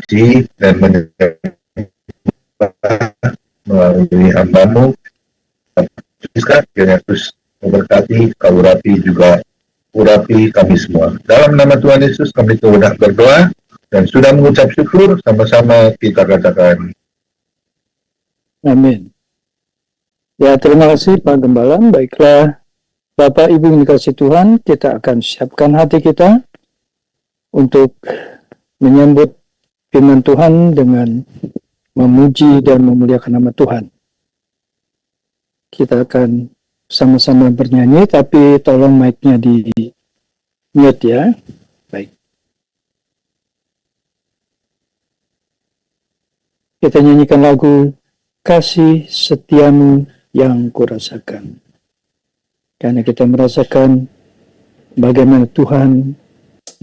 dan menyembah melalui hambamu. Kiranya Yesus memberkati, kau urapi juga urapi kami semua. Dalam nama Tuhan Yesus kami sudah berdoa dan sudah mengucap syukur, sama-sama kita katakan. Amin. Ya, terima kasih Pak Gembala. Baiklah, Bapak Ibu yang dikasihi Tuhan, kita akan siapkan hati kita untuk menyambut firman Tuhan dengan memuji dan memuliakan nama Tuhan. Kita akan sama-sama bernyanyi, tapi tolong mic-nya di mute ya. Baik. Kita nyanyikan lagu Kasih Setiamu yang Kurasakan. Karena kita merasakan bagaimana Tuhan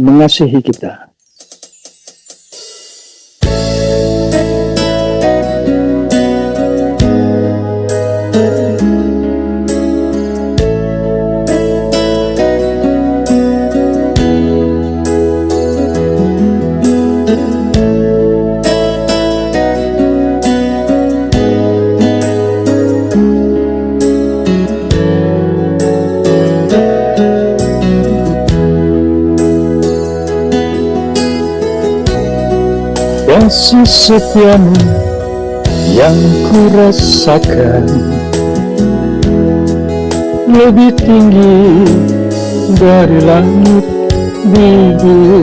mengasihi kita. Kasih setiamu yang kurasakan lebih tinggi dari langit biru.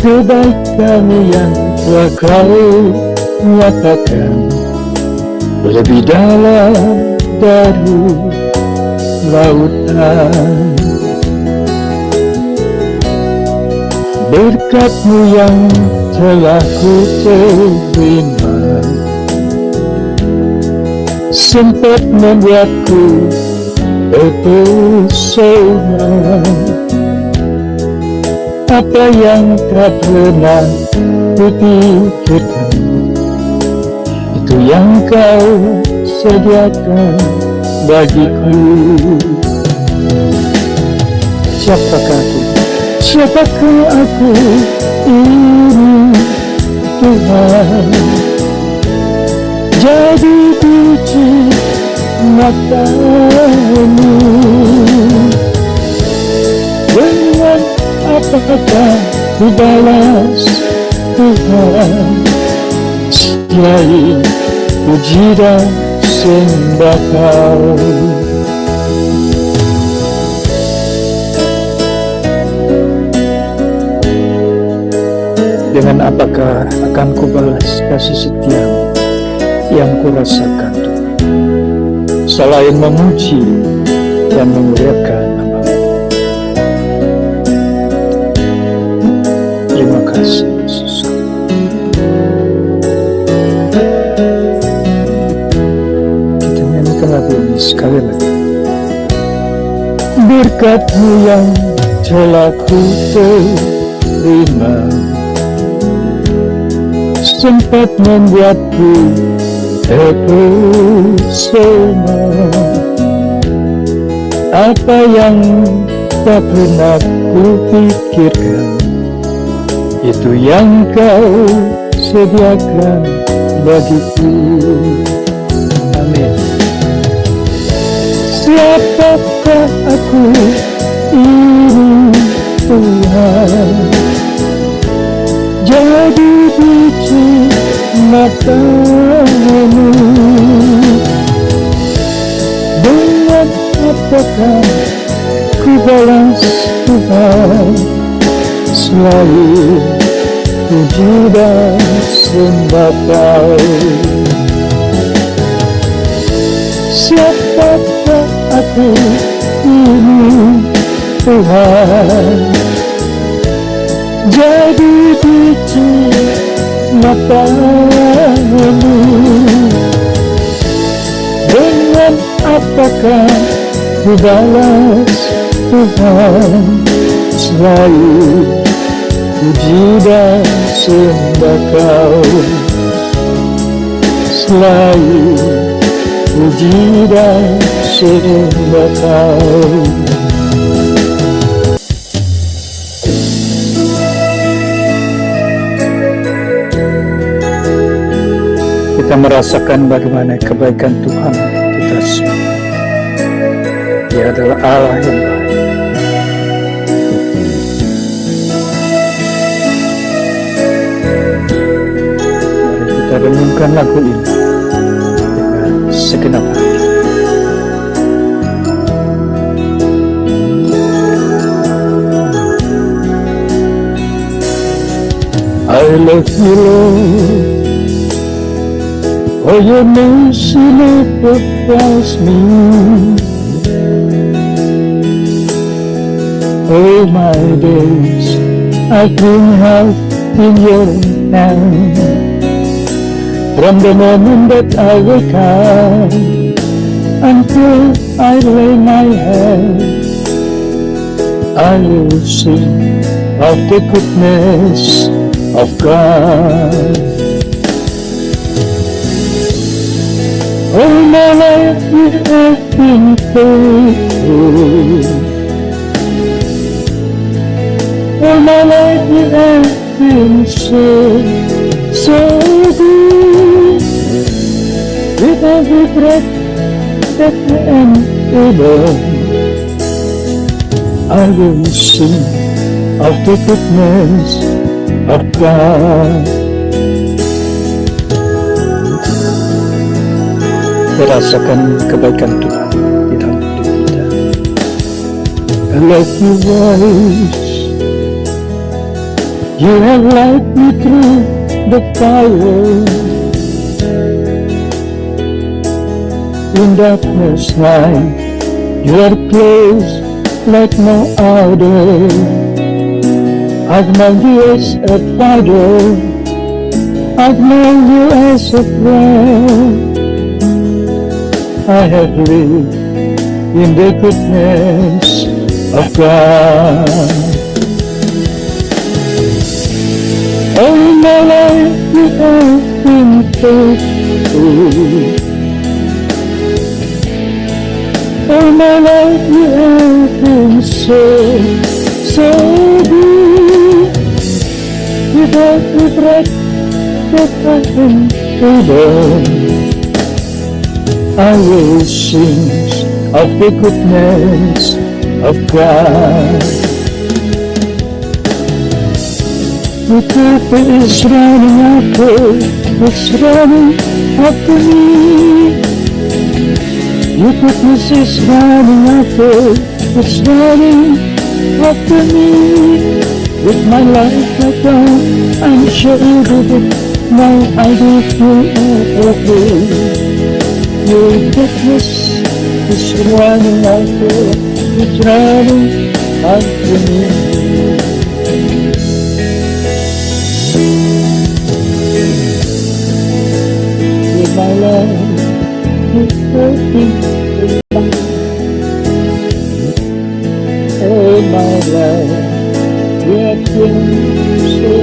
Kebaikan yang telah kau nyatakan lebih dalam dari lautan. Berkat-Mu yang telah ku terima sempat membuatku terpesona. Apa yang tak pernah kupikirkan, itu yang Kau sediakan bagiku. Siapakah aku? Siapakah aku ini Tuhan? Jadi biji mata-Mu. Dengan apakah ku balas Tuhan selain puji dan sembah Kau? Dengan apakah akan kubalas kasih setiamu yang kurasakan Tuhan, selain memuji dan memuliakan nama-Mu. Terima kasih Yesus. Kita nyanyikan lagu ini sekali lagi. Berkat-Mu yang telah ku terima sempat membuatku terpesona. Apa yang tak pernah kupikirkan, itu yang Kau sediakan bagiku. Amin. Siapakah aku ini Tuhan? Jadi biji mata-Mu. Dengan apakah ku balas Tuhan selain puji dan sembah Kau? Siapakah aku ini Tuhan? Jadi biji mata-Mu. Dengan apakah ku balas Tuhan selain puji dan sembah Kau? Selain puji dan sembah Kau. kita merasakan bagaimana kebaikan Tuhan kita semua. Dia adalah Allah yang baik. Mari kita renungkan lagu ini dengan segenap hati. I love you, Lord, for your mercy never fails me. All my days I've been held in your hand. From the moment that I wake up until I lay my head, I will sing of the goodness of God. All my life you have been faithful. All my life you have been so good. With every breath that I am able, I will sing of the goodness of God. Merasakan kebaikan Tuhan di dalam hidup kita. I love you, voice. You have led me through the fire. In darkness night, you are close like no other. I've known you as a father, I've known you as a friend. I have lived in the goodness of God. All my life you have been faithful. All my life you have been so good. With every breath that I am able, I will sing of the goodness of God. The earth is running after, it's running after me. Your goodness is running after, it's running after me. With my life laid down, I'm sure you did it. Now I give you everything. Your goodness is running after, it's running after me. With my life, it's working. Oh my life, you have been so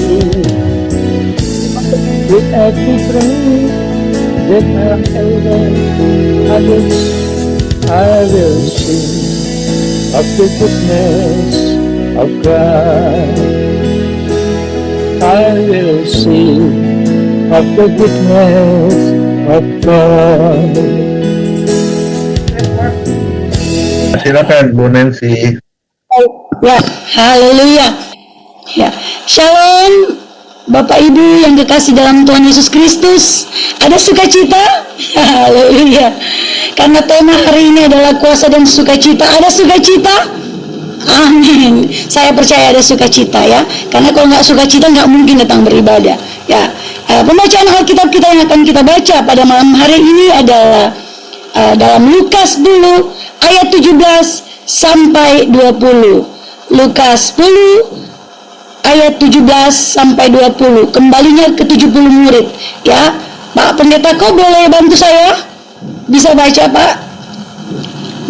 good. With every breath that I'm able, I will sing of the goodness of God. I will sing of the goodness of God. Silakan Bu Nancy. Ya, haleluya. Ya, shalom Bapak Ibu yang kekasih dalam Tuhan Yesus Kristus. Ada sukacita? Haleluya. Karena tema hari ini adalah kuasa dan sukacita. Ada sukacita? Amin. Saya percaya ada sukacita ya. Karena kalau nggak sukacita nggak mungkin datang beribadah. Ya, pembacaan Alkitab kita yang akan kita baca pada malam hari ini adalah dalam Lukas dulu ayat 17 sampai 20. Lukas 10 ayat 17 sampai 20. Kembalinya ke 70 murid ya. Pak Pendeta, kau boleh bantu saya? Bisa baca Pak?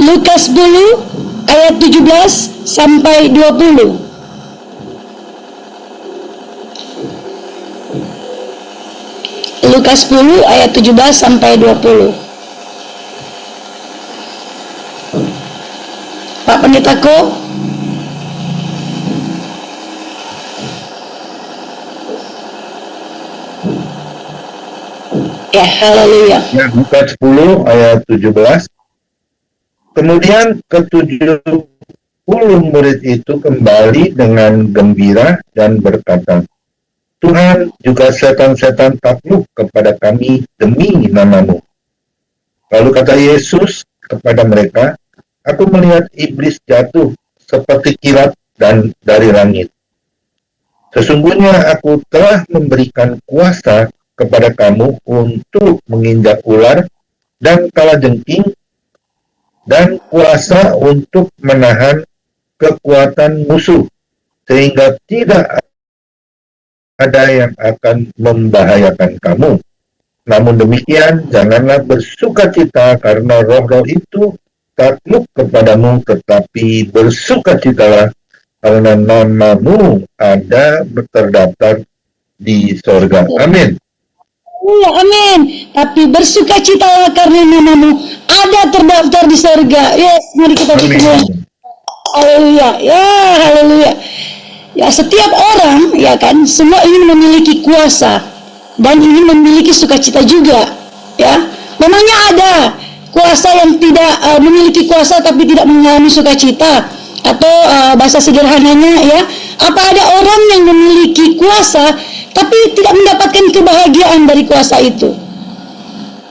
Lukas 10 ayat 17 sampai 20. Lukas 10 ayat 17 sampai 20. Pak Pendetaku. Ya, haleluya. Ya, Lukas 10 ayat 17. Kemudian ke-70 murid itu kembali dengan gembira dan berkata, Tuhan, juga setan-setan takluk kepada kami demi nama-Mu. Lalu kata Yesus kepada mereka, Aku melihat iblis jatuh seperti kilat dan dari langit. Sesungguhnya aku telah memberikan kuasa kepada kamu untuk menginjak ular dan kalajengking dan kuasa untuk menahan kekuatan musuh, sehingga tidak ada yang akan membahayakan kamu. Namun demikian, janganlah bersukacita karena roh-roh itu takluk kepadamu, tetapi bersukacitalah karena namamu ada terdaftar di sorga. Amin. Ya, amin. Tapi bersukacitalah karena namamu ada terdaftar di surga. Yes, mari kita berdoa. Amin. Haleluya. Ya, haleluya. Ya, setiap orang, ya kan, semua ingin memiliki kuasa dan ingin memiliki sukacita juga. Ya, memangnya ada kuasa yang tidak memiliki kuasa tapi tidak mengalami sukacita, atau bahasa sederhananya ya, apa ada orang yang memiliki kuasa tapi tidak mendapatkan kebahagiaan dari kuasa itu?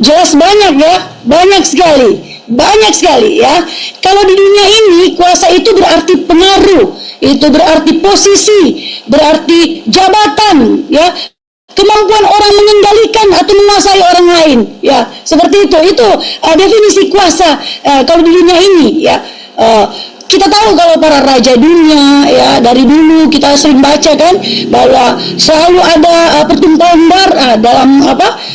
Jelas banyak ya, banyak sekali ya. Kalau di dunia ini kuasa itu berarti pengaruh, itu berarti posisi, berarti jabatan ya, kemampuan orang mengendalikan atau menguasai orang lain ya, seperti itu definisi kuasa kalau di dunia ini ya. Kita tahu kalau para raja dunia ya, dari dulu kita sering baca kan bahwa selalu ada pertumpahan darah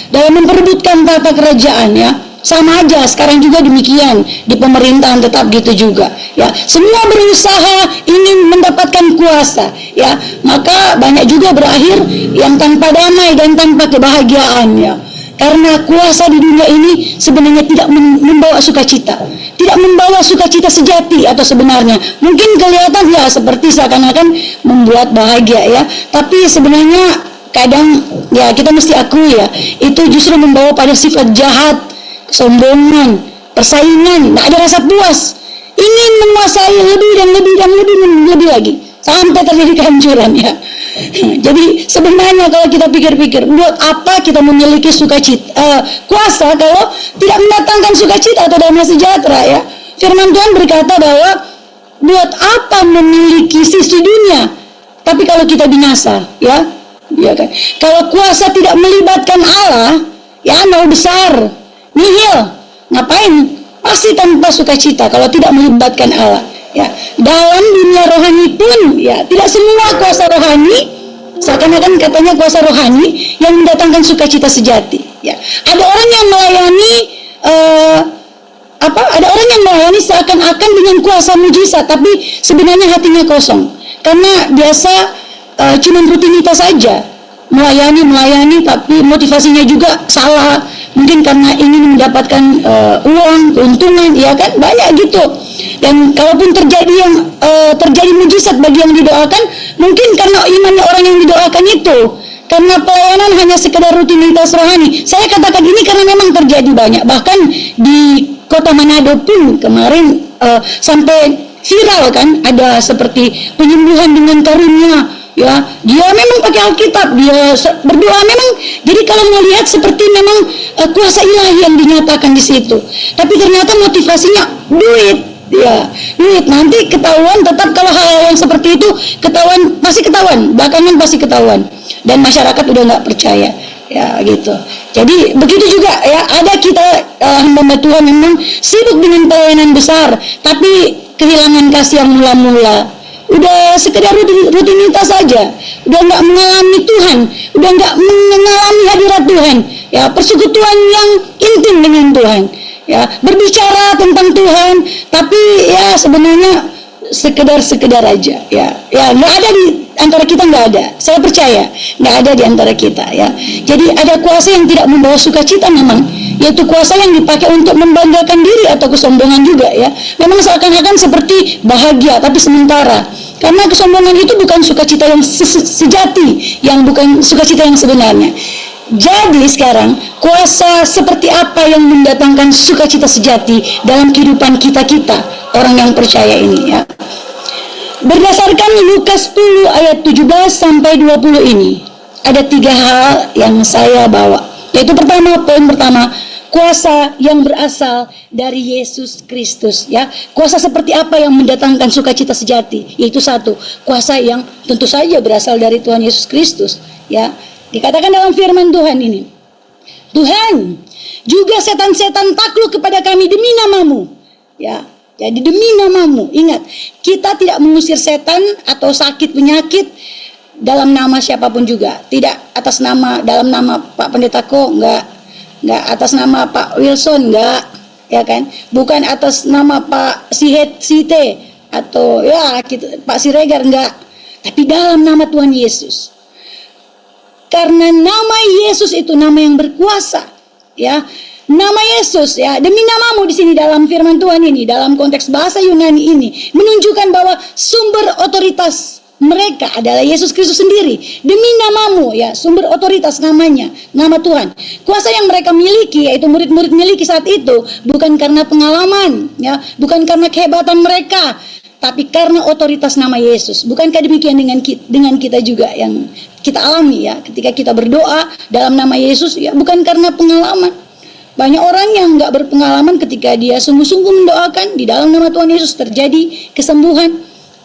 dalam memperebutkan tata kerajaan ya. Sama aja sekarang juga demikian di pemerintahan, tetap gitu juga ya. Semua berusaha ingin mendapatkan kuasa ya, maka banyak juga berakhir yang tanpa damai dan tanpa kebahagiaan ya. Karena kuasa di dunia ini sebenarnya tidak membawa sukacita, tidak membawa sukacita sejati atau sebenarnya. Mungkin kelihatan ya seperti seakan-akan membuat bahagia ya, tapi sebenarnya kadang ya kita mesti akui ya, itu justru membawa pada sifat jahat, kesombongan, persaingan, tidak ada rasa puas, ingin menguasai lebih dan lebih lagi sampai terjadi kehancuran ya. Jadi sebenarnya kalau kita pikir-pikir, buat apa kita memiliki sukacita, kuasa kalau tidak mendatangkan sukacita atau damai sejahtera ya. Firman Tuhan berkata bahwa buat apa memiliki sisi dunia tapi kalau kita binasa ya, ya kan? Kalau kuasa tidak melibatkan Allah ya, nol besar, nihil, ngapain? Pasti tanpa sukacita kalau tidak melibatkan Allah ya. Dalam dunia rohani pun ya, tidak semua kuasa rohani seakan-akan katanya kuasa rohani yang mendatangkan sukacita sejati ya. Ada orang yang melayani ada orang yang melayani seakan-akan dengan kuasa mujizat, tapi sebenarnya hatinya kosong karena biasa cuma rutinitas saja, melayani tapi motivasinya juga salah, mungkin karena ingin mendapatkan uang, keuntungan ya kan, banyak gitu. Dan kalaupun terjadi mujizat bagi yang didoakan, mungkin karena imannya orang yang didoakan itu, karena pelayanan hanya sekedar rutinitas rohani. Saya katakan ini karena memang terjadi banyak, bahkan di kota Manado pun kemarin sampai viral kan, ada seperti penyembuhan dengan karunia ya. Dia memang pakai Alkitab, dia berdoa memang. Jadi kalau melihat seperti memang kuasa ilahi yang dinyatakan di situ, tapi ternyata motivasinya duit ya, duit. Nanti ketahuan, tetap kalau hal yang seperti itu ketahuan, belakangan pasti ketahuan, dan masyarakat udah nggak percaya ya gitu. Jadi begitu juga ya, ada kita hamba Tuhan memang sibuk dengan pelayanan besar tapi kehilangan kasih yang mula-mula, udah sekedar rutinitas saja, udah nggak mengalami Tuhan, udah nggak mengalami hadirat Tuhan ya, persekutuan yang intim dengan Tuhan ya, berbicara tentang Tuhan tapi ya sebenarnya sekedar aja ya, nggak ada di antara kita, nggak ada, saya percaya nggak ada di antara kita ya. Jadi ada kuasa yang tidak membawa sukacita memang, yaitu kuasa yang dipakai untuk membanggakan diri atau kesombongan juga ya. Memang seakan-akan seperti bahagia tapi sementara, karena kesombongan itu bukan sukacita yang sejati, yang bukan sukacita yang sebenarnya. Jadi sekarang, kuasa seperti apa yang mendatangkan sukacita sejati dalam kehidupan kita-kita, orang yang percaya ini ya. Berdasarkan Lukas 10 ayat 17 sampai 20 ini, ada 3 hal yang saya bawa. Yaitu poin pertama, kuasa yang berasal dari Yesus Kristus ya. Kuasa seperti apa yang mendatangkan sukacita sejati? Yaitu 1, kuasa yang tentu saja berasal dari Tuhan Yesus Kristus ya. Dikatakan dalam firman Tuhan ini, Tuhan, juga setan-setan takluk kepada kami demi namamu. Ya, jadi demi namamu. Ingat, kita tidak mengusir setan atau sakit penyakit dalam nama siapapun juga. Tidak atas nama, dalam nama Pak Pendeta Ko, enggak atas nama Pak Wilson, enggak, ya kan? Bukan atas nama Pak Site atau ya Pak Siregar, enggak. Tapi dalam nama Tuhan Yesus. Karena nama Yesus itu nama yang berkuasa, ya. Nama Yesus ya, demi namamu di sini dalam firman Tuhan ini, dalam konteks bahasa Yunani ini menunjukkan bahwa sumber otoritas mereka adalah Yesus Kristus sendiri. Demi namamu ya, sumber otoritas namanya, nama Tuhan. Kuasa yang mereka miliki, yaitu murid-murid miliki saat itu, bukan karena pengalaman ya, bukan karena kehebatan mereka, tapi karena otoritas nama Yesus. Bukankah demikian dengan kita juga yang kita alami ya, ketika kita berdoa dalam nama Yesus ya, bukan karena pengalaman. Banyak orang yang nggak berpengalaman ketika dia sungguh-sungguh mendoakan di dalam nama Tuhan Yesus terjadi kesembuhan,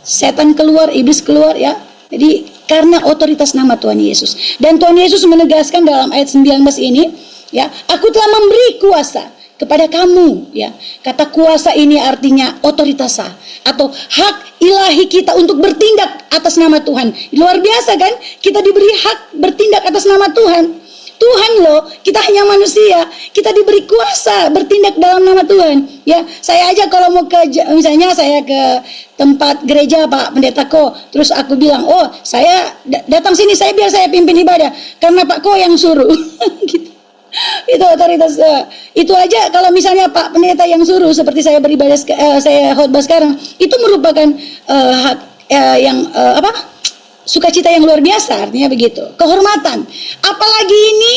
setan keluar, iblis keluar ya. Jadi karena otoritas nama Tuhan Yesus. Dan Tuhan Yesus menegaskan dalam ayat 19 ini ya, aku telah memberi kuasa kepada kamu ya. Kata kuasa ini artinya otoritas atau hak ilahi kita untuk bertindak atas nama Tuhan. Luar biasa kan? Kita diberi hak bertindak atas nama Tuhan. Tuhan loh, kita hanya manusia, kita diberi kuasa bertindak dalam nama Tuhan. Ya, saya aja kalau mau misalnya saya ke tempat gereja Pak Pendeta Ko, terus aku bilang, oh saya datang sini, biar saya pimpin ibadah, karena Pak Ko yang suruh. Gitu. Itu otoritas. Itu aja kalau misalnya Pak Pendeta yang suruh, seperti saya beribadah, saya khotbah sekarang, itu merupakan hak sukacita yang luar biasa, artinya begitu. Kehormatan. Apalagi ini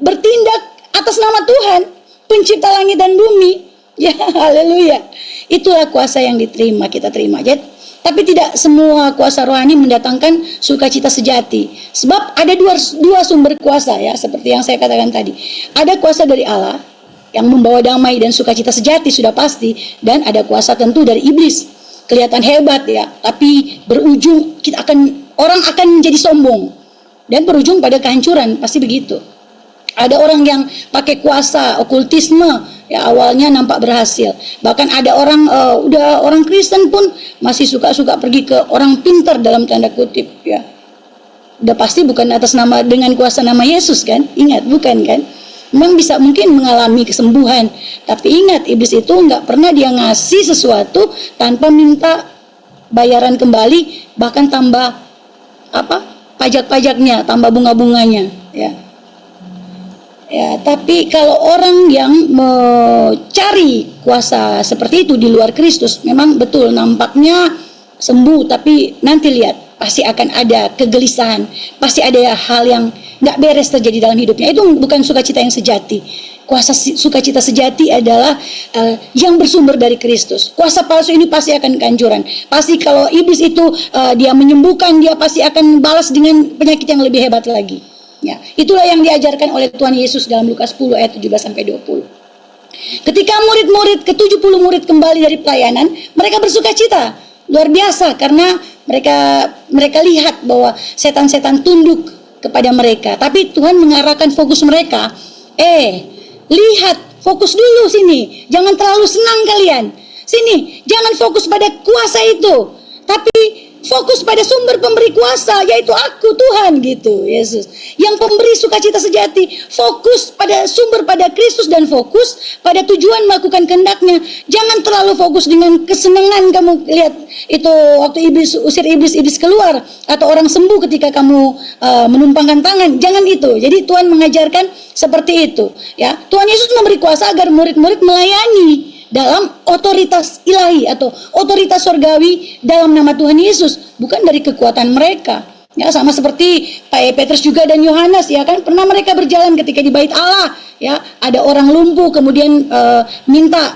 bertindak atas nama Tuhan, pencipta langit dan bumi. Ya, haleluya. Itulah kuasa yang kita terima. Jadi, tapi tidak semua kuasa rohani mendatangkan sukacita sejati. Sebab ada dua sumber kuasa ya, seperti yang saya katakan tadi. Ada kuasa dari Allah yang membawa damai dan sukacita sejati sudah pasti, dan ada kuasa tentu dari iblis. Kelihatan hebat ya, tapi berujung orang akan menjadi sombong dan berujung pada kehancuran, pasti begitu. Ada orang yang pakai kuasa okultisme ya, awalnya nampak berhasil. Bahkan ada orang udah orang Kristen pun masih suka pergi ke orang pintar dalam tanda kutip ya. Udah pasti bukan atas nama dengan kuasa nama Yesus kan? Ingat, bukan kan? Memang bisa mungkin mengalami kesembuhan, tapi ingat, iblis itu nggak pernah dia ngasih sesuatu tanpa minta bayaran kembali, bahkan tambah pajak-pajaknya, tambah bunga-bunganya ya. Ya, tapi kalau orang yang mencari kuasa seperti itu di luar Kristus, memang betul nampaknya sembuh, tapi nanti lihat pasti akan ada kegelisahan, pasti ada hal yang nggak beres terjadi dalam hidupnya. Itu bukan sukacita yang sejati. Kuasa sukacita sejati adalah yang bersumber dari Kristus. Kuasa palsu ini pasti akan kehancuran. Pasti kalau iblis itu dia menyembuhkan, dia pasti akan balas dengan penyakit yang lebih hebat lagi. Ya, itulah yang diajarkan oleh Tuhan Yesus dalam Lukas 10 ayat 17 sampai 20. Ketika murid-murid ke-70 murid kembali dari pelayanan, mereka bersukacita luar biasa karena mereka lihat bahwa setan-setan tunduk kepada mereka. Tapi Tuhan mengarahkan fokus mereka. Lihat, fokus dulu sini. Jangan terlalu senang kalian. Sini, jangan fokus pada kuasa itu, tapi fokus pada sumber pemberi kuasa, yaitu aku, Tuhan, gitu, Yesus. Yang pemberi sukacita sejati, fokus pada sumber, pada Kristus, dan fokus pada tujuan melakukan kehendak-Nya. Jangan terlalu fokus dengan kesenangan kamu lihat itu waktu iblis keluar, atau orang sembuh ketika kamu menumpangkan tangan. Jangan itu. Jadi Tuhan mengajarkan seperti itu, ya. Tuhan Yesus memberi kuasa agar murid-murid melayani dalam otoritas ilahi atau otoritas surgawi dalam nama Tuhan Yesus, bukan dari kekuatan mereka. Ya, sama seperti Petrus juga dan Yohanes, ya kan, pernah mereka berjalan ketika di bait Allah, ya, ada orang lumpuh kemudian minta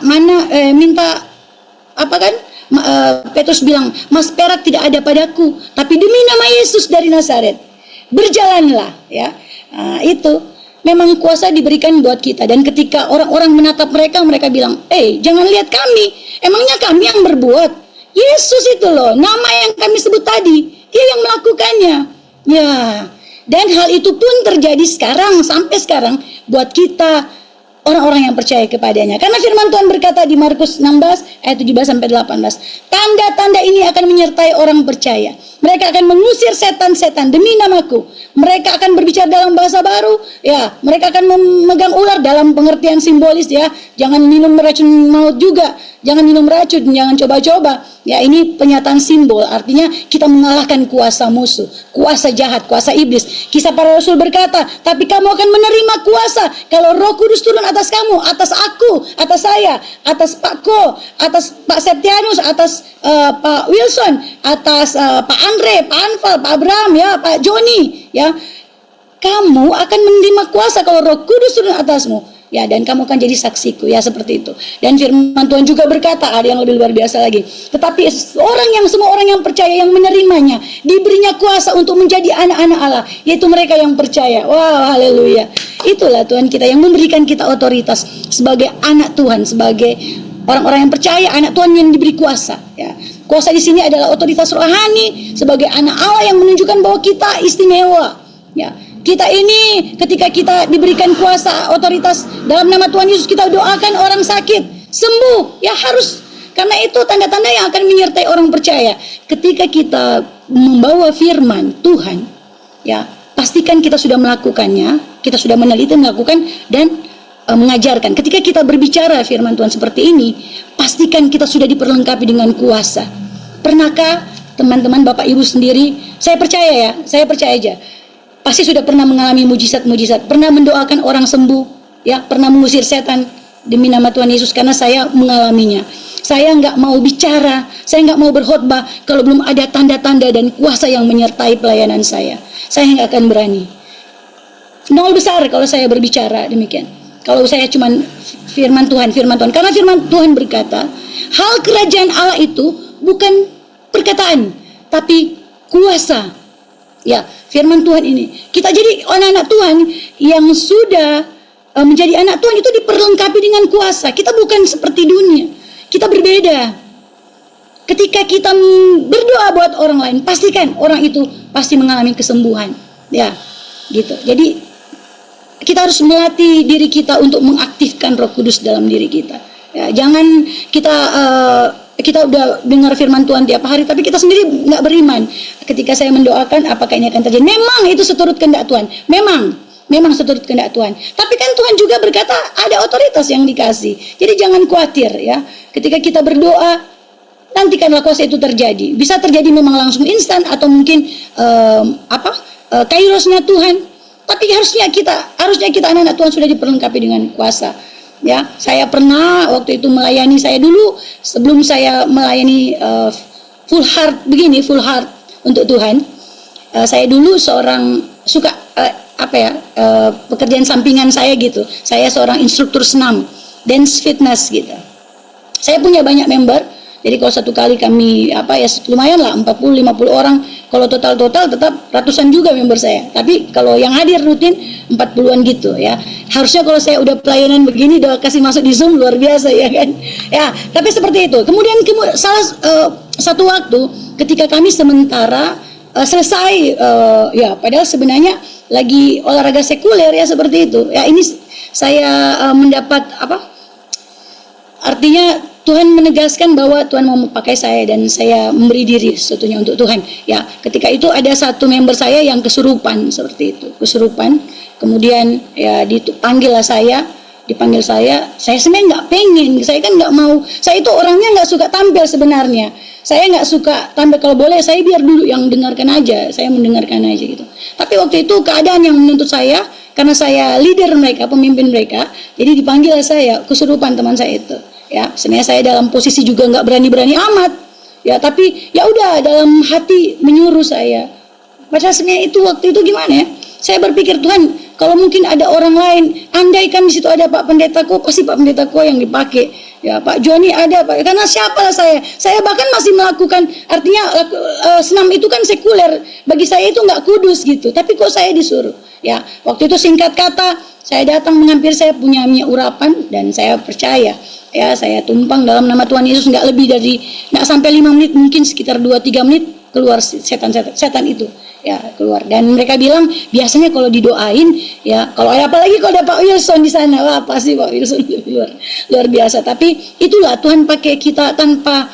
apa kan? Petrus bilang, "Mas, perak tidak ada padaku, tapi demi nama Yesus dari Nazaret, berjalanlah." Ya, itu memang kuasa diberikan buat kita. Dan ketika orang-orang menatap mereka, mereka bilang, jangan lihat kami, emangnya kami yang berbuat? Yesus itu loh, nama yang kami sebut tadi, Dia yang melakukannya. Ya, dan hal itu pun terjadi sampai sekarang buat kita, orang-orang yang percaya kepadanya. Karena firman Tuhan berkata di Markus 16 ayat 17 sampai 18, tanda-tanda ini akan menyertai orang percaya. Mereka akan mengusir setan-setan demi namaku. Mereka akan berbicara dalam bahasa baru, ya. Mereka akan memegang ular dalam pengertian simbolis, ya. Jangan minum racun maut juga. Jangan minum racun, jangan coba-coba. Ya, ini penyataan simbol, artinya kita mengalahkan kuasa musuh, kuasa jahat, kuasa iblis. Kisah para Rasul berkata, tapi kamu akan menerima kuasa kalau Roh Kudus turun atas kamu, atas aku, atas saya, atas Pak Ko, atas Pak Septianus, atas Pak Wilson, atas Pak Andre, Pak Anfal, Pak Abraham, ya, Pak Joni, ya. Kamu akan menerima kuasa kalau Roh Kudus turun atasmu. Ya, dan kamu akan jadi saksiku, ya, seperti itu. Dan firman Tuhan juga berkata, ada yang lebih luar biasa lagi. Tetapi semua orang yang percaya, yang menerimanya, diberinya kuasa untuk menjadi anak-anak Allah, yaitu mereka yang percaya. Wow, haleluya. Itulah Tuhan kita yang memberikan kita otoritas sebagai anak Tuhan, sebagai orang-orang yang percaya, anak Tuhan yang diberi kuasa. Ya. Kuasa di sini adalah otoritas rohani sebagai anak Allah yang menunjukkan bahwa kita istimewa. Ya. Kita ini ketika kita diberikan kuasa otoritas dalam nama Tuhan Yesus, kita doakan orang sakit sembuh, ya, harus, karena itu tanda-tanda yang akan menyertai orang percaya. Ketika kita membawa firman Tuhan, ya, pastikan kita sudah melakukannya, kita sudah meneliti, melakukan, dan mengajarkan. Ketika kita berbicara firman Tuhan seperti ini, pastikan kita sudah diperlengkapi dengan kuasa. Pernahkah teman-teman, Bapak Ibu sendiri, saya percaya aja, pasti sudah pernah mengalami mujizat-mujizat, pernah mendoakan orang sembuh, ya, pernah mengusir setan demi nama Tuhan Yesus, karena saya mengalaminya. Saya nggak mau bicara, saya nggak mau berkhotbah kalau belum ada tanda-tanda dan kuasa yang menyertai pelayanan saya. Saya nggak akan berani. Nol besar kalau saya berbicara demikian. Kalau saya cuman firman Tuhan, karena firman Tuhan berkata, hal kerajaan Allah itu bukan perkataan, tapi kuasa. Ya, firman Tuhan ini. Kita jadi anak-anak Tuhan yang sudah menjadi anak Tuhan itu diperlengkapi dengan kuasa. Kita bukan seperti dunia. Kita berbeda. Ketika kita berdoa buat orang lain, pastikan orang itu pasti mengalami kesembuhan. Ya, gitu. Jadi kita harus melatih diri kita untuk mengaktifkan Roh Kudus dalam diri kita. Ya, jangan kita udah dengar firman Tuhan tiap hari, tapi kita sendiri nggak beriman. Ketika saya mendoakan, apakah ini akan terjadi? Memang itu seturut kehendak Tuhan. Memang seturut kehendak Tuhan. Tapi kan Tuhan juga berkata ada otoritas yang dikasih. Jadi jangan khawatir, ya. Ketika kita berdoa, nantikanlah kuasa itu terjadi. Bisa terjadi memang langsung instan, atau mungkin kairosnya Tuhan. Tapi harusnya kita anak-anak Tuhan sudah diperlengkapi dengan kuasa. Ya, saya pernah waktu itu melayani, saya dulu sebelum saya melayani full heart untuk Tuhan, saya dulu seorang suka pekerjaan sampingan saya gitu. Saya seorang instruktur senam, dance fitness gitu. Saya punya banyak member. Jadi kalau satu kali kami lumayan lah 40-50 orang. Kalau total tetap ratusan juga member saya. Tapi kalau yang hadir rutin 40-an gitu, ya. Harusnya kalau saya udah pelayanan begini udah kasih masuk di Zoom luar biasa, ya kan. Ya, tapi seperti itu. Kemudian satu waktu ketika kami sementara selesai padahal sebenarnya lagi olahraga sekuler, ya, seperti itu. Ya, ini saya mendapat artinya Tuhan menegaskan bahwa Tuhan mau memakai saya dan saya memberi diri sesungguhnya untuk Tuhan. Ya, ketika itu ada satu member saya yang kesurupan seperti itu, kemudian ya dipanggil saya. Saya sebenarnya nggak pengen, saya kan nggak mau. Saya itu orangnya nggak suka tampil sebenarnya. Saya nggak suka tampil, kalau boleh saya biar dulu yang dengarkan aja, saya mendengarkan aja gitu. Tapi waktu itu keadaan yang menuntut saya, karena saya leader mereka, pemimpin mereka, jadi dipanggil saya, kesurupan teman saya itu. Ya, sebenarnya saya dalam posisi juga nggak berani-berani amat, ya, tapi ya udah dalam hati menyuruh saya Padahal sebenarnya itu waktu itu gimana ya? Saya berpikir, Tuhan, kalau mungkin ada orang lain, andaikan di situ ada Pak Pendetaku, pasti Pak Pendetaku yang dipakai. Ya, Pak Joni ada, Pak. Karena siapalah saya? Saya bahkan masih melakukan, artinya senam itu kan sekuler. Bagi saya itu nggak kudus gitu. Tapi kok saya disuruh? Ya, waktu itu singkat kata, saya datang menghampiri, saya punya minyak urapan dan saya percaya. Ya, saya tumpang dalam nama Tuhan Yesus, nggak lebih dari, nggak sampai 5 menit, mungkin sekitar 2-3 menit keluar setan itu. Ya, keluar. Dan mereka bilang biasanya kalau didoain, ya kalau apalagi kalau ada Pak Wilson di sana, wah pasti Pak Wilson luar biasa. Tapi itulah Tuhan pakai kita tanpa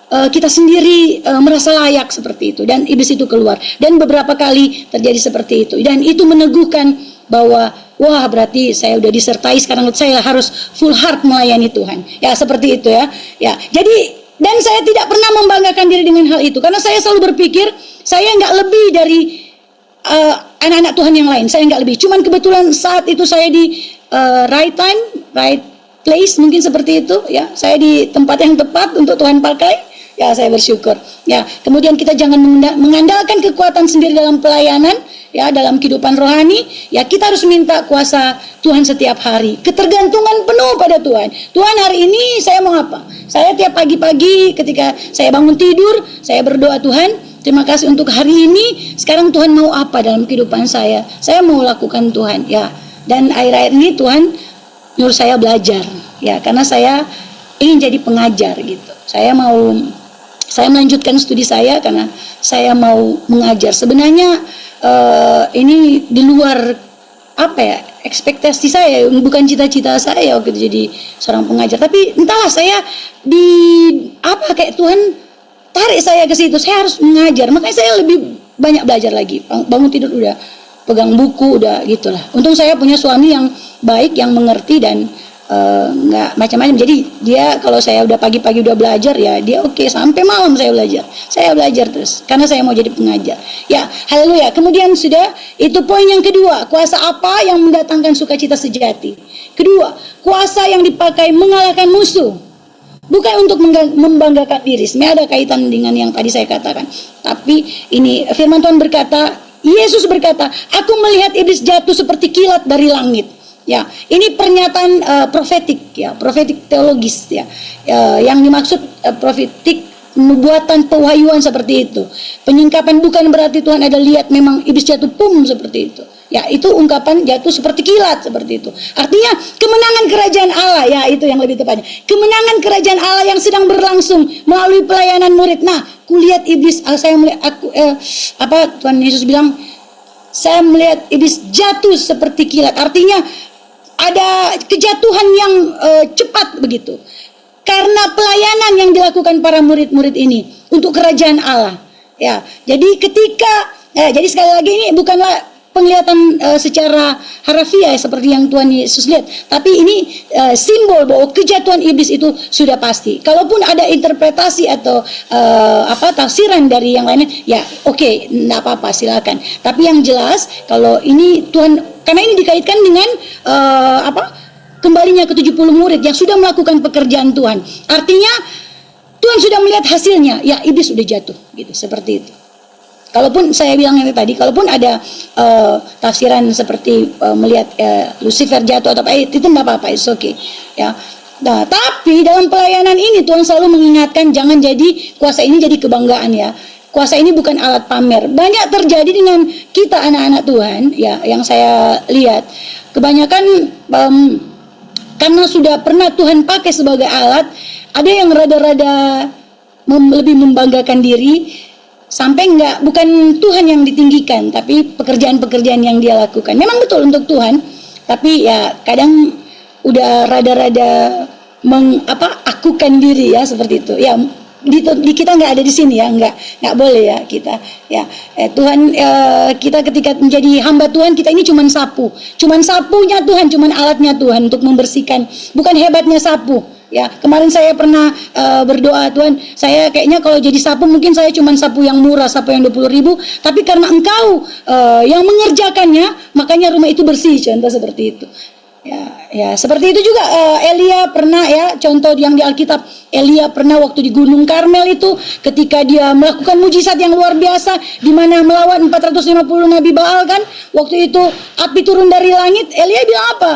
kita sendiri merasa layak seperti itu, dan iblis itu keluar. Dan beberapa kali terjadi seperti itu, dan itu meneguhkan bahwa wah berarti saya udah disertai, sekarang saya harus full heart melayani Tuhan. Ya seperti itu ya. Ya jadi, dan saya tidak pernah membanggakan diri dengan hal itu, karena saya selalu berpikir saya nggak lebih dari anak-anak Tuhan yang lain. Saya nggak lebih. Cuman kebetulan saat itu saya di right time, right place, mungkin seperti itu. Ya, saya di tempat yang tepat untuk Tuhan pakai. Ya, saya bersyukur. Ya, kemudian kita jangan mengandalkan kekuatan sendiri dalam pelayanan. Ya, dalam kehidupan rohani, ya kita harus minta kuasa Tuhan setiap hari. Ketergantungan penuh pada Tuhan. Tuhan, hari ini saya mau apa? Saya tiap pagi-pagi ketika saya bangun tidur, saya berdoa, Tuhan, terima kasih untuk hari ini. Sekarang Tuhan mau apa dalam kehidupan saya? Saya mau lakukan Tuhan, ya. Dan akhir-akhir ini Tuhan nyuruh saya belajar, ya, karena saya ingin jadi pengajar gitu. Saya melanjutkan studi saya karena saya mau mengajar. Sebenarnya ini di luar apa ya, ekspektasi saya, bukan cita-cita saya waktu itu jadi seorang pengajar. Tapi entahlah, saya kayak Tuhan tarik saya ke situ. Saya harus mengajar, makanya saya lebih banyak belajar lagi. Bangun tidur udah pegang buku, udah gitulah. Untung saya punya suami yang baik, yang mengerti, dan nggak macam-macam. Jadi dia kalau saya udah pagi-pagi udah belajar, ya dia oke, sampai malam saya belajar terus karena saya mau jadi pengajar. Ya, haleluya. Kemudian sudah, itu poin yang kedua, kuasa apa yang mendatangkan sukacita sejati. Kedua, kuasa yang dipakai mengalahkan musuh, bukan untuk membanggakan diri. Sebenarnya ada kaitan dengan yang tadi saya katakan, tapi ini firman Tuhan berkata, Yesus berkata, aku melihat iblis jatuh seperti kilat dari langit. Ya, ini pernyataan profetik, ya, profetik teologis, ya. Yang dimaksud profetik, nubuatan, pewahyuan seperti itu. Penyingkapan bukan berarti Tuhan ada lihat memang iblis jatuh seperti itu. Ya, itu ungkapan jatuh seperti kilat seperti itu. Artinya kemenangan kerajaan Allah, ya, itu yang lebih tepatnya. Kemenangan kerajaan Allah yang sedang berlangsung melalui pelayanan murid. Nah, kulihat iblis, saya melihat Tuhan Yesus bilang, saya melihat iblis jatuh seperti kilat. Artinya ada kejatuhan yang cepat begitu, karena pelayanan yang dilakukan para murid-murid ini untuk kerajaan Allah. Ya, jadi jadi sekali lagi ini bukanlah penglihatan secara harfiah seperti yang Tuhan Yesus lihat, tapi ini simbol bahwa kejatuhan iblis itu sudah pasti. Kalaupun ada interpretasi atau tafsiran dari yang lainnya, ya oke, enggak apa-apa, silakan. Tapi yang jelas kalau ini Tuhan, karena ini dikaitkan dengan kembalinya ke 70 murid yang sudah melakukan pekerjaan Tuhan. Artinya Tuhan sudah melihat hasilnya, ya iblis sudah jatuh gitu, seperti itu. Kalaupun saya bilang yang tadi, kalaupun ada tafsiran seperti melihat Lucifer jatuh atau apa, itu enggak apa-apa, it's okay. Ya. Nah, tapi dalam pelayanan ini Tuhan selalu mengingatkan, jangan jadi kuasa ini jadi kebanggaan, ya. Kuasa ini bukan alat pamer. Banyak terjadi dengan kita anak-anak Tuhan, ya, yang saya lihat. Kebanyakan karena sudah pernah Tuhan pakai sebagai alat, ada yang rada-rada lebih membanggakan diri, sampai bukan Tuhan yang ditinggikan, tapi pekerjaan-pekerjaan yang dia lakukan. Memang betul untuk Tuhan, tapi ya kadang udah rada-rada akukan diri, ya, seperti itu. Ya, di kita nggak ada di sini, ya, nggak boleh, ya, kita, ya, Tuhan, kita ketika menjadi hamba Tuhan, kita ini cuman sapunya Tuhan, cuman alatnya Tuhan untuk membersihkan, bukan hebatnya sapu. Ya, kemarin saya pernah berdoa, Tuhan, saya kayaknya kalau jadi sapu mungkin saya cuman sapu yang murah, sapu yang 20.000, tapi karena Engkau yang mengerjakannya, makanya rumah itu bersih, contoh seperti itu. Ya, seperti itu juga Elia pernah ya, contoh yang di Alkitab, Elia pernah waktu di Gunung Karmel itu ketika dia melakukan mujizat yang luar biasa di mana melawan 450 nabi Baal kan, waktu itu api turun dari langit, Elia bilang apa?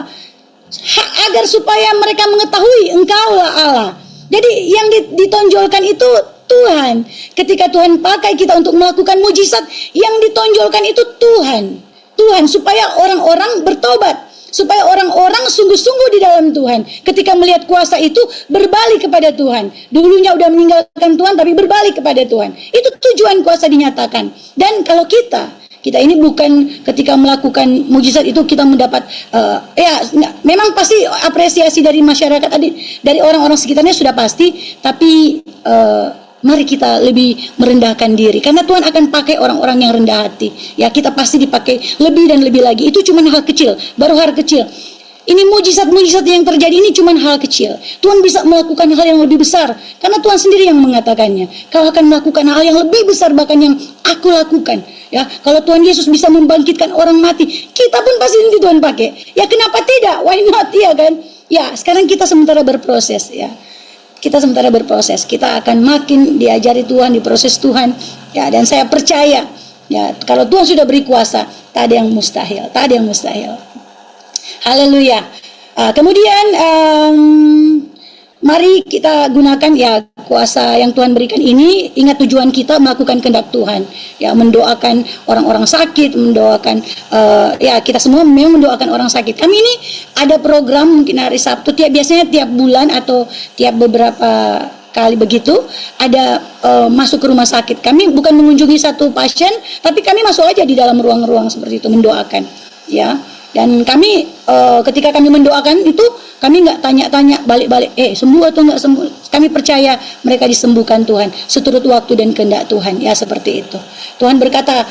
Agar supaya mereka mengetahui Engkaulah Allah. Jadi yang ditonjolkan itu Tuhan. Ketika Tuhan pakai kita untuk melakukan mujizat, yang ditonjolkan itu Tuhan. Tuhan supaya orang-orang bertobat, supaya orang-orang sungguh-sungguh di dalam Tuhan. Ketika melihat kuasa itu berbalik kepada Tuhan. Dulunya udah meninggalkan Tuhan tapi berbalik kepada Tuhan. Itu tujuan kuasa dinyatakan. Dan kalau kita ini bukan ketika melakukan mujizat itu kita mendapat memang pasti apresiasi dari masyarakat dari orang-orang sekitarnya sudah pasti, tapi mari kita lebih merendahkan diri karena Tuhan akan pakai orang-orang yang rendah hati. Ya, kita pasti dipakai lebih dan lebih lagi. Itu cuma hal kecil, baru hal kecil. Ini mujizat-mujizat yang terjadi ini cuma hal kecil. Tuhan bisa melakukan hal yang lebih besar karena Tuhan sendiri yang mengatakannya. Kau akan melakukan hal yang lebih besar bahkan yang aku lakukan. Ya, kalau Tuhan Yesus bisa membangkitkan orang mati, kita pun pasti nanti Tuhan pakai. Ya, kenapa tidak? Why not, ya kan? Ya, sekarang kita sementara berproses ya. Kita sementara berproses. Kita akan makin diajari Tuhan, diproses Tuhan. Ya, dan saya percaya ya, kalau Tuhan sudah beri kuasa, tak ada yang mustahil, tak ada yang mustahil. Haleluya. Kemudian mari kita gunakan ya kuasa yang Tuhan berikan ini. Ingat tujuan kita melakukan kehendak Tuhan. Ya, mendoakan orang-orang sakit, mendoakan ya kita semua memang mendoakan orang sakit. Kami ini ada program mungkin hari Sabtu biasanya tiap bulan atau tiap beberapa kali begitu ada masuk ke rumah sakit. Kami bukan mengunjungi satu pasien, tapi kami masuk aja di dalam ruang-ruang seperti itu mendoakan. Ya. Dan kami ketika kami mendoakan itu kami nggak tanya-tanya balik-balik sembuh atau nggak sembuh. Kami percaya mereka disembuhkan Tuhan seturut waktu dan kehendak Tuhan. Ya, seperti itu. Tuhan berkata,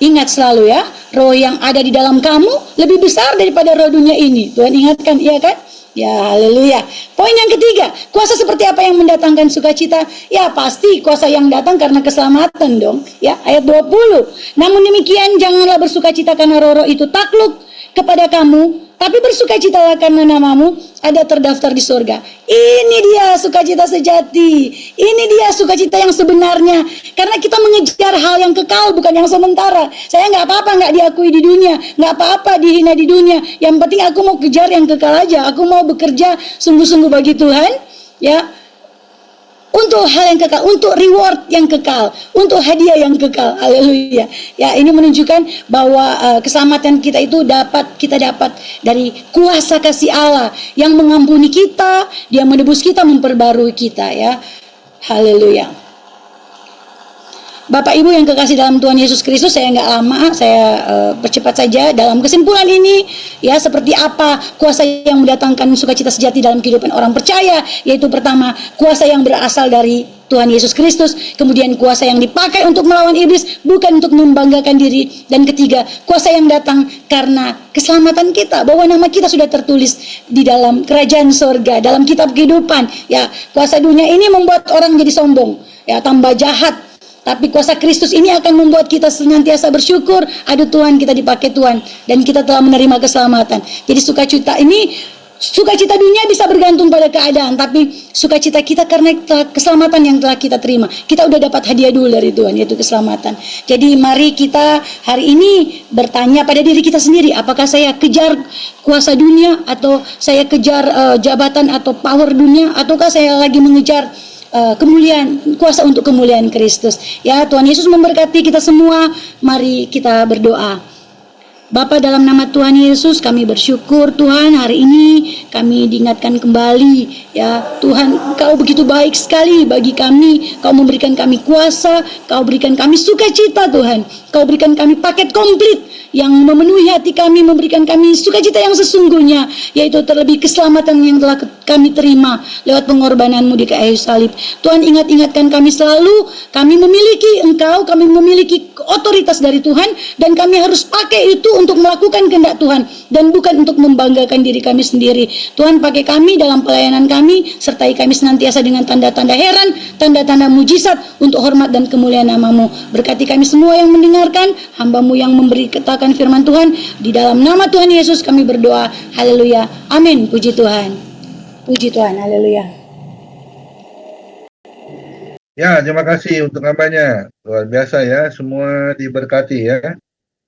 ingat selalu ya, roh yang ada di dalam kamu lebih besar daripada roh dunia ini. Tuhan ingatkan, iya kan? Ya, haleluya. Poin yang ketiga, kuasa seperti apa yang mendatangkan sukacita? Ya, pasti kuasa yang datang karena keselamatan dong. Ya, ayat 20. Namun demikian janganlah bersukacita karena roh-roh itu takluk kepada kamu, tapi bersukacitalah karena namamu ada terdaftar di surga. Ini dia sukacita sejati. Ini dia sukacita yang sebenarnya. Karena kita mengejar hal yang kekal, bukan yang sementara. Saya nggak apa-apa nggak diakui di dunia, nggak apa-apa dihina di dunia. Yang penting aku mau kejar yang kekal aja. Aku mau bekerja sungguh-sungguh bagi Tuhan, ya. Untuk hal yang kekal, untuk reward yang kekal, untuk hadiah yang kekal. Haleluya. Ya, ini menunjukkan bahwa keselamatan kita itu kita dapat dari kuasa kasih Allah yang mengampuni kita, Dia menebus kita, memperbarui kita, ya. Haleluya. Bapak Ibu yang kekasih dalam Tuhan Yesus Kristus, saya nggak lama, saya percepat saja dalam kesimpulan ini, ya, seperti apa kuasa yang mendatangkan sukacita sejati dalam kehidupan orang percaya, yaitu pertama, kuasa yang berasal dari Tuhan Yesus Kristus, kemudian kuasa yang dipakai untuk melawan iblis, bukan untuk membanggakan diri, dan ketiga, kuasa yang datang karena keselamatan kita, bahwa nama kita sudah tertulis di dalam kerajaan surga, dalam kitab kehidupan, ya. Kuasa dunia ini membuat orang jadi sombong, ya, tambah jahat. Tapi kuasa Kristus ini akan membuat kita senantiasa bersyukur, aduh Tuhan, kita dipakai Tuhan, dan kita telah menerima keselamatan. Jadi sukacita dunia bisa bergantung pada keadaan, tapi sukacita kita karena keselamatan yang telah kita terima. Kita udah dapat hadiah dulu dari Tuhan, yaitu keselamatan. Jadi mari kita hari ini bertanya pada diri kita sendiri, apakah saya kejar kuasa dunia, atau saya kejar jabatan atau power dunia, ataukah saya lagi mengejar kemuliaan, kuasa untuk kemuliaan Kristus. Ya, Tuhan Yesus memberkati kita semua. Mari kita berdoa. Bapa, dalam nama Tuhan Yesus kami bersyukur Tuhan, hari ini kami diingatkan kembali, ya Tuhan, Kau begitu baik sekali bagi kami. Kau memberikan kami kuasa, Kau berikan kami sukacita Tuhan. Kau berikan kami paket komplit yang memenuhi hati kami, memberikan kami sukacita yang sesungguhnya, yaitu terlebih keselamatan yang telah kami terima lewat pengorbanan-Mu di kayu salib. Tuhan, ingatkan kami selalu, kami memiliki Engkau, kami memiliki otoritas dari Tuhan, dan kami harus pakai itu untuk melakukan kehendak Tuhan dan bukan untuk membanggakan diri kami sendiri. Tuhan, pakai kami dalam pelayanan kami, sertai kami senantiasa dengan tanda-tanda heran, tanda-tanda mujizat untuk hormat dan kemuliaan nama-Mu. Berkati kami semua yang mendengarkan, hamba-Mu yang memberitakan firman Tuhan. Di dalam nama Tuhan Yesus kami berdoa. Haleluya. Amin. Puji Tuhan. Puji Tuhan. Haleluya. Ya, terima kasih untuk hambanya. Luar biasa ya, semua diberkati ya.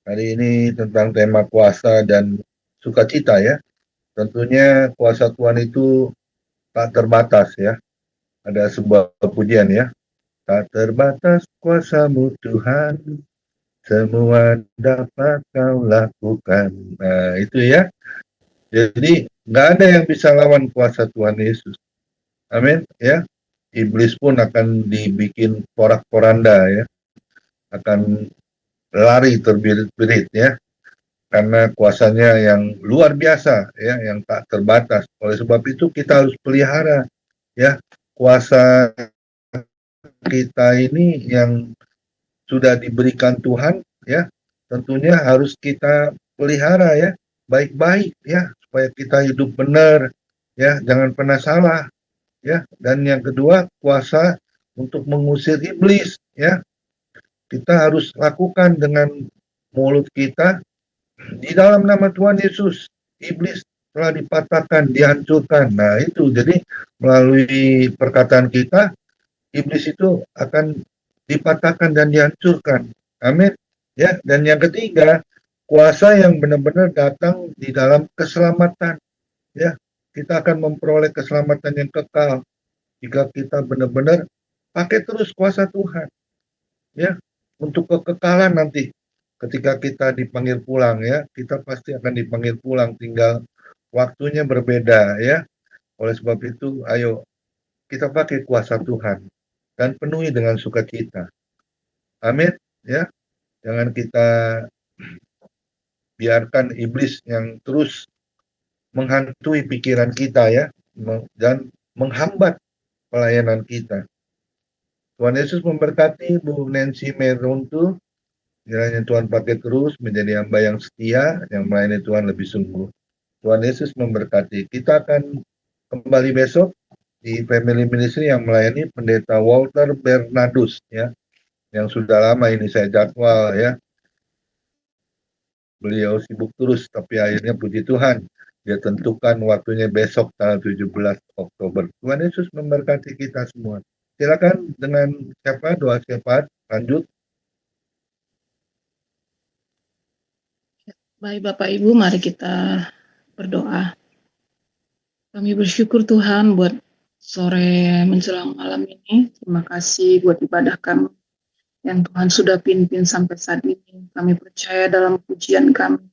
Hari ini tentang tema kuasa dan sukacita ya. Tentunya kuasa Tuhan itu tak terbatas ya. Ada sebuah pujian ya. Tak terbatas kuasa-Mu Tuhan, semua dapat Kau lakukan. Nah, itu ya. Jadi, nggak ada yang bisa lawan kuasa Tuhan Yesus. Amin ya. Iblis pun akan dibikin porak-poranda ya, akan lari terbirit-birit ya, karena kuasanya yang luar biasa ya, yang tak terbatas. Oleh sebab itu kita harus pelihara ya kuasa kita ini yang sudah diberikan Tuhan ya, tentunya harus kita pelihara ya, baik-baik ya, supaya kita hidup benar ya, jangan pernah salah. Ya, dan yang kedua kuasa untuk mengusir iblis ya, kita harus lakukan dengan mulut kita. Di dalam nama Tuhan Yesus, iblis telah dipatahkan, dihancurkan. Nah itu, jadi melalui perkataan kita, iblis itu akan dipatahkan dan dihancurkan. Amin ya. Dan yang ketiga, kuasa yang benar-benar datang di dalam keselamatan ya. Kita akan memperoleh keselamatan yang kekal jika kita benar-benar pakai terus kuasa Tuhan ya, untuk kekekalan nanti ketika kita dipanggil pulang ya. Kita pasti akan dipanggil pulang, tinggal waktunya berbeda ya. Oleh sebab itu ayo kita pakai kuasa Tuhan dan penuhi dengan sukacita. Amin ya. Jangan kita biarkan iblis yang terus menghantui pikiran kita ya, dan menghambat pelayanan kita. Tuhan Yesus memberkati Bu Nancy Meruntu. Kiranya Tuhan pakai terus menjadi hamba yang setia, yang melayani Tuhan lebih sungguh. Tuhan Yesus memberkati. Kita akan kembali besok di Family Ministry yang melayani Pendeta Walter Bernardus ya, yang sudah lama ini saya jadwal ya. Beliau sibuk terus, tapi akhirnya puji Tuhan, dia tentukan waktunya besok tanggal 17 Oktober. Tuhan Yesus memberkati kita semua. Silakan dengan siapa doa syafaat lanjut. Baik Bapak Ibu, mari kita berdoa. Kami bersyukur Tuhan buat sore menjelang malam ini. Terima kasih buat ibadah kami yang Tuhan sudah pimpin sampai saat ini. Kami percaya dalam pujian kami.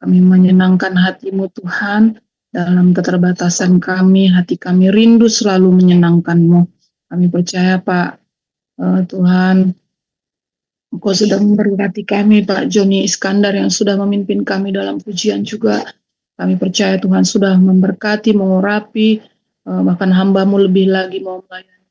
Kami menyenangkan hati-Mu Tuhan. Dalam keterbatasan kami, hati kami rindu selalu menyenangkan-Mu. Kami percaya Pak Tuhan, Engkau sudah memberkati kami, Pak Joni Iskandar yang sudah memimpin kami dalam pujian juga. Kami percaya Tuhan sudah memberkati, mengurapi, bahkan hamba-Mu lebih lagi mau melayani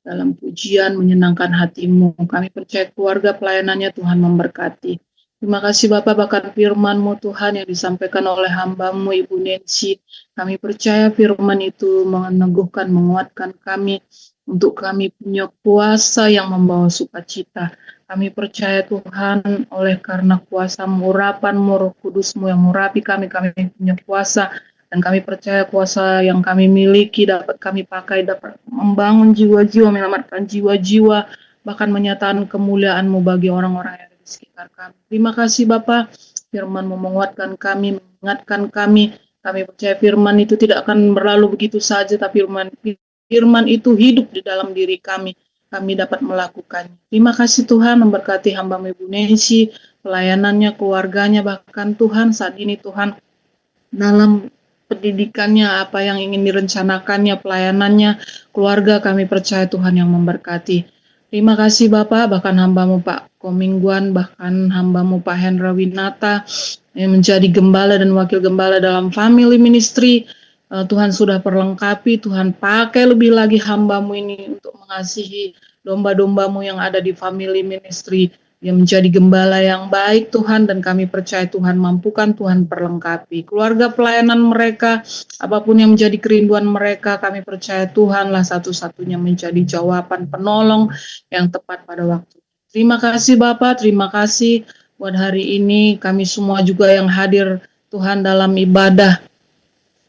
dalam pujian, menyenangkan hati-Mu. Kami percaya keluarga pelayanannya Tuhan memberkati. Terima kasih Bapak, bahkan firman-Mu Tuhan yang disampaikan oleh hamba-Mu Ibu Nancy. Kami percaya firman itu meneguhkan, menguatkan kami, untuk kami punya kuasa yang membawa sukacita. Kami percaya Tuhan, oleh karena kuasa-Mu, urapan-Mu, Roh Kudus-Mu yang mengurapi kami, kami punya kuasa. Dan kami percaya kuasa yang kami miliki dapat kami pakai, dapat membangun jiwa-jiwa, menyelamatkan jiwa-jiwa, bahkan menyatakan kemuliaan-Mu bagi orang-orang yang ada di sekitar kami. Terima kasih Bapa, firman-Mu menguatkan kami, mengingatkan kami. Kami percaya firman itu tidak akan berlalu begitu saja, tapi firman itu hidup di dalam diri kami. Kami dapat melakukannya. Terima kasih Tuhan, memberkati hamba-Mu Ibu Nancy, pelayanannya, keluarganya, bahkan Tuhan saat ini Tuhan dalam pendidikannya, apa yang ingin direncanakannya, pelayanannya, keluarga, kami percaya Tuhan yang memberkati. Terima kasih Bapak, bahkan hamba-Mu Pak Komingguan, bahkan hamba-Mu Pak Hendra Winata, yang menjadi gembala dan wakil gembala dalam family ministry. Tuhan sudah perlengkapi, Tuhan pakai lebih lagi hamba-Mu ini untuk mengasihi domba-domba-Mu yang ada di family ministry. Dia menjadi gembala yang baik Tuhan, dan kami percaya Tuhan mampukan, Tuhan perlengkapi. Keluarga pelayanan mereka, apapun yang menjadi kerinduan mereka, kami percaya Tuhanlah satu-satunya menjadi jawaban penolong yang tepat pada waktu. Terima kasih Bapak, terima kasih buat hari ini. Kami semua juga yang hadir Tuhan dalam ibadah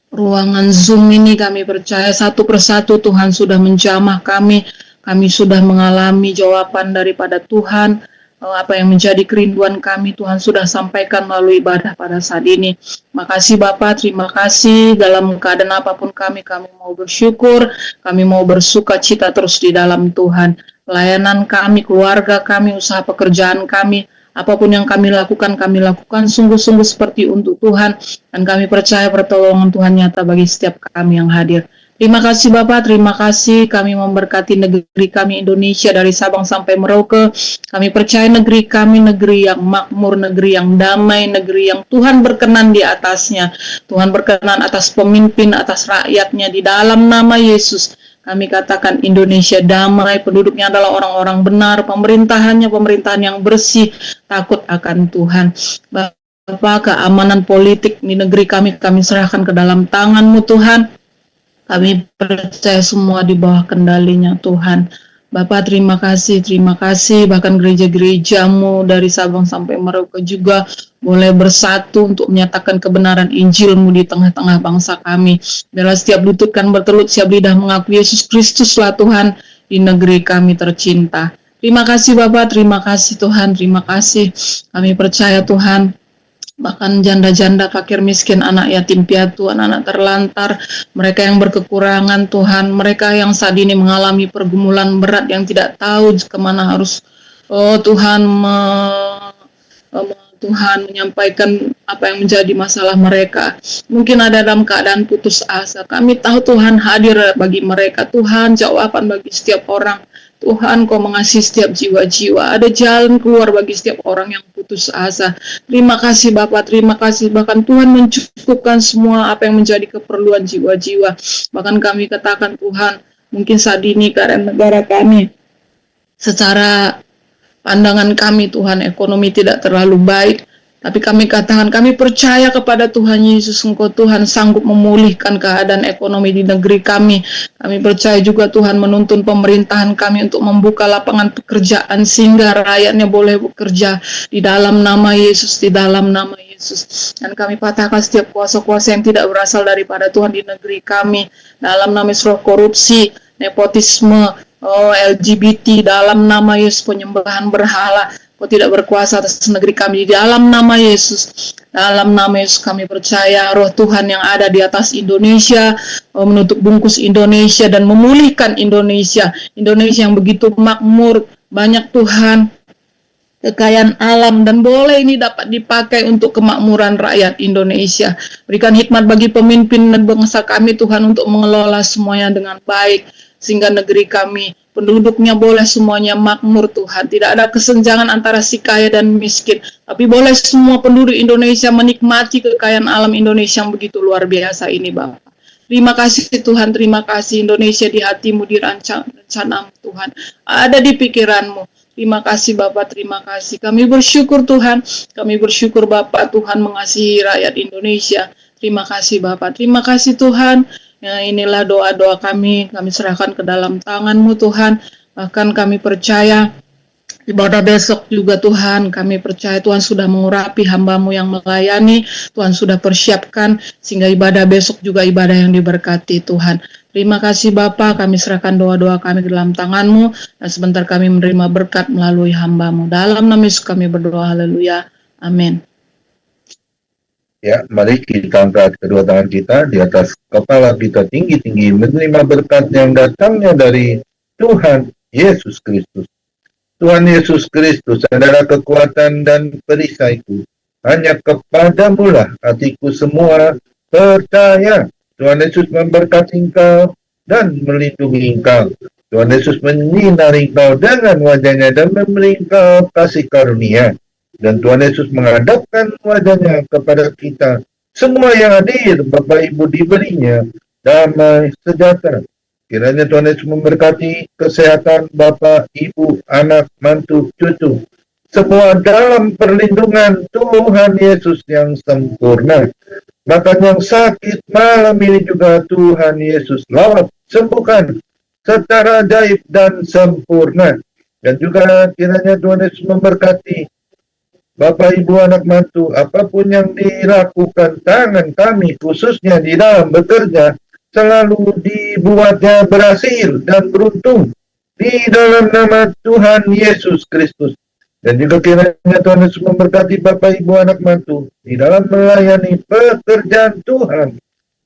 ruangan Zoom ini, kami percaya satu persatu Tuhan sudah menjamah kami. Kami sudah mengalami jawaban daripada Tuhan. Apa yang menjadi kerinduan kami Tuhan sudah sampaikan melalui ibadah pada saat ini. Makasih Bapak, terima kasih. Dalam keadaan apapun kami mau bersyukur, kami mau bersuka cita terus di dalam Tuhan. Pelayanan kami, keluarga kami, usaha pekerjaan kami, apapun yang kami lakukan sungguh-sungguh seperti untuk Tuhan, dan kami percaya pertolongan Tuhan nyata bagi setiap kami yang hadir. Terima kasih Bapak, terima kasih. Kami memberkati negeri kami Indonesia dari Sabang sampai Merauke. Kami percaya negeri kami negeri yang makmur, negeri yang damai, negeri yang Tuhan berkenan di atasnya. Tuhan berkenan atas pemimpin, atas rakyatnya, di dalam nama Yesus. Kami katakan Indonesia damai, penduduknya adalah orang-orang benar, pemerintahan yang bersih, takut akan Tuhan. Bapak, keamanan politik di negeri kami serahkan ke dalam tangan-Mu Tuhan. Kami percaya semua di bawah kendalinya Tuhan. Bapak terima kasih, bahkan gereja-gereja-Mu dari Sabang sampai Merauke juga boleh bersatu untuk menyatakan kebenaran Injil-Mu di tengah-tengah bangsa kami. Biarlah setiap lutut kan bertelut, setiap lidah mengaku Yesus Kristuslah Tuhan di negeri kami tercinta. Terima kasih Bapak, terima kasih Tuhan, terima kasih. Kami percaya Tuhan, bahkan janda-janda, fakir miskin, anak yatim piatu, anak-anak terlantar, mereka yang berkekurangan Tuhan, mereka yang saat ini mengalami pergumulan berat yang tidak tahu kemana harus Tuhan Tuhan menyampaikan apa yang menjadi masalah mereka. Mungkin ada dalam keadaan putus asa. Kami tahu Tuhan hadir bagi mereka. Tuhan jawaban bagi setiap orang. Tuhan, Kau mengasihi setiap jiwa-jiwa. Ada jalan keluar bagi setiap orang yang putus asa. Terima kasih Bapak, terima kasih. Bahkan Tuhan mencukupkan semua apa yang menjadi keperluan jiwa-jiwa. Bahkan kami katakan Tuhan, mungkin saat ini keadaan negara kami, secara pandangan kami Tuhan, ekonomi tidak terlalu baik. Tapi kami katakan, kami percaya kepada Tuhan Yesus, Engkau Tuhan sanggup memulihkan keadaan ekonomi di negeri kami. Kami percaya juga Tuhan menuntun pemerintahan kami untuk membuka lapangan pekerjaan sehingga rakyatnya boleh bekerja di dalam nama Yesus, di dalam nama Yesus. Dan kami patahkan setiap kuasa-kuasa yang tidak berasal daripada Tuhan di negeri kami. Dalam nama Yesus, korupsi, nepotisme, LGBT, dalam nama Yesus, penyembahan berhala, Kau tidak berkuasa atas negeri kami di dalam nama Yesus. Dalam nama Yesus kami percaya roh Tuhan yang ada di atas Indonesia menutup bungkus Indonesia dan memulihkan Indonesia. Indonesia yang begitu makmur, banyak Tuhan, kekayaan alam, dan boleh ini dapat dipakai untuk kemakmuran rakyat Indonesia. Berikan hikmat bagi pemimpin dan bangsa kami Tuhan untuk mengelola semuanya dengan baik, sehingga negeri kami penduduknya boleh semuanya makmur Tuhan. Tidak ada kesenjangan antara si kaya dan miskin, tapi boleh semua penduduk Indonesia menikmati kekayaan alam Indonesia yang begitu luar biasa ini Bapak. Terima kasih Tuhan, terima kasih. Indonesia di hatimu, di rencanamu Tuhan, ada di pikiranmu. Terima kasih Bapak, terima kasih. Kami bersyukur Tuhan, kami bersyukur Bapak Tuhan mengasihi rakyat Indonesia. Terima kasih Bapak, terima kasih Tuhan. Ya, inilah doa-doa kami serahkan ke dalam tangan-Mu Tuhan. Bahkan kami percaya ibadah besok juga Tuhan, kami percaya Tuhan sudah mengurapi hamba-Mu yang melayani, Tuhan sudah persiapkan sehingga ibadah besok juga ibadah yang diberkati Tuhan. Terima kasih Bapa, kami serahkan doa-doa kami ke dalam tangan-Mu, dan sebentar kami menerima berkat melalui hamba-Mu. Dalam nama Yesus kami berdoa, haleluya, amin. Ya, mari kita angkat kedua tangan kita di atas kepala kita tinggi-tinggi, menerima berkat yang datangnya dari Tuhan Yesus Kristus. Tuhan Yesus Kristus adalah kekuatan dan perisaiku. Hanya kepadamu lah hatiku semua percaya. Tuhan Yesus memberkati engkau dan melindungi engkau. Tuhan Yesus menyinari engkau dengan wajahnya dan memberi engkau kasih karunia. Dan Tuhan Yesus menghadapkan wajahnya kepada kita. Semua yang hadir, Bapak Ibu, diberinya damai sejahtera. Kiranya Tuhan Yesus memberkati kesehatan Bapak, Ibu, anak, mantu, cucu. semua dalam perlindungan Tuhan Yesus yang sempurna. Bahkan yang sakit malam ini juga Tuhan Yesus lawat, sembuhkan secara ajaib dan sempurna. Dan juga kiranya Tuhan Yesus memberkati Bapak Ibu anak mantu, apapun yang dilakukan tangan kami khususnya di dalam bekerja, selalu dibuatnya berhasil dan beruntung di dalam nama Tuhan Yesus Kristus. Dan juga kiranya Tuhan Yesus memberkati Bapak Ibu anak mantu di dalam melayani pekerjaan Tuhan,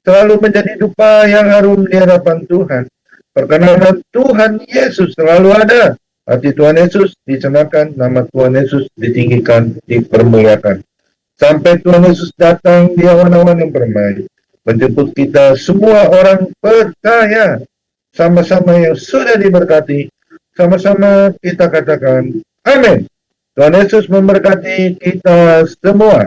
selalu menjadi dupa yang harum di hadapan Tuhan. Perkenanan Tuhan Yesus selalu ada. Hati Tuhan Yesus disenangkan, nama Tuhan Yesus ditinggikan, dipermuliakan. Sampai Tuhan Yesus datang di awan-awan yang permai, menjemput kita semua orang percaya, sama-sama yang sudah diberkati, sama-sama kita katakan, amin. Tuhan Yesus memberkati kita semua.